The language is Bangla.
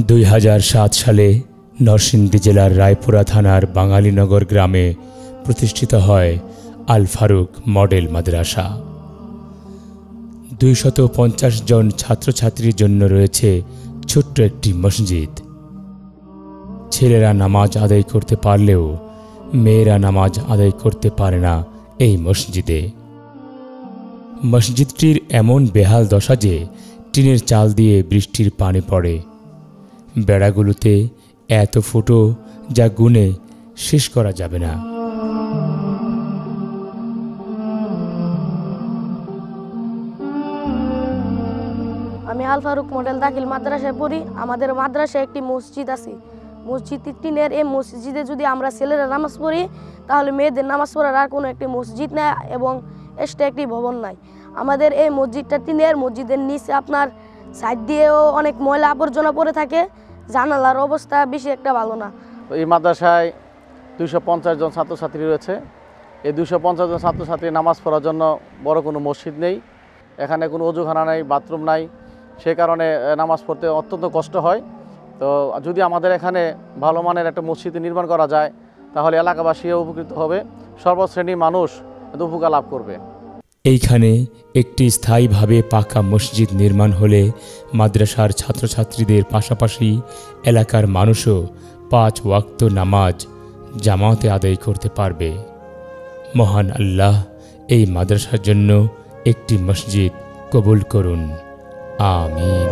2007 সালে নরসিংদী জেলার রায়পুরা থানার বাঙালিনগর গ্রামে প্রতিষ্ঠিত হয় আল ফারুক মডেল মাদ্রাসা। 250 জন ছাত্রছাত্রীর জন্য রয়েছে ছোট্ট একটি মসজিদ। ছেলেরা নামাজ আদায় করতে পারলেও মেয়েরা নামাজ আদায় করতে পারে না এই মসজিদে। মসজিদটির এমন বেহাল দশা যে টিনের চাল দিয়ে বৃষ্টির পানি পড়ে। বেড়াগুলোতে এত ফুটো যা গুণে শেষ করা যাবে না। আমি আল ফারুক মডেল দাখিল মাদ্রাসায় পড়ি। আমাদের মাদ্রাসায় একটি মসজিদ আছে। মসজিদ টিনের। এই মসজিদে যদি আমরা ছেলেরা নামাজ পড়ি তাহলে মেয়েদের নামাজ পড়ার আর কোনো একটি মসজিদ নেই এবং এক্সট্রা একটি ভবন নাই। আমাদের এই মসজিদটা টিনের। মসজিদের নিচে আপনার সাইড দিয়েও অনেক ময়লা আবর্জনা পড়ে থাকে। জানালার অবস্থা বেশি একটা ভালো না। এই মাদ্রাসায় 250 জন ছাত্রছাত্রী রয়েছে। এই 250 জন ছাত্রছাত্রী নামাজ পড়ার জন্য বড় কোনো মসজিদ নেই। এখানে কোনো অজুখানা নাই, বাথরুম নাই। সে কারণে নামাজ পড়তে অত্যন্ত কষ্ট হয়। তো যদি আমাদের এখানে ভালো মানের একটা মসজিদ নির্মাণ করা যায় তাহলে এলাকাবাসীও উপকৃত হবে, সর্বশ্রেণীর মানুষ উপকার লাভ করবে। এইখানে একটি স্থায়ীভাবে পাকা মসজিদ নির্মাণ হলে মাদ্রাসার ছাত্রছাত্রীদের পাশাপাশি এলাকার মানুষও 5 ওয়াক্ত নামাজ জামাতে আদায় করতে পারবে। মহান আল্লাহ এই মাদ্রাসার জন্য একটি মসজিদ কবুল করুন। আমিন।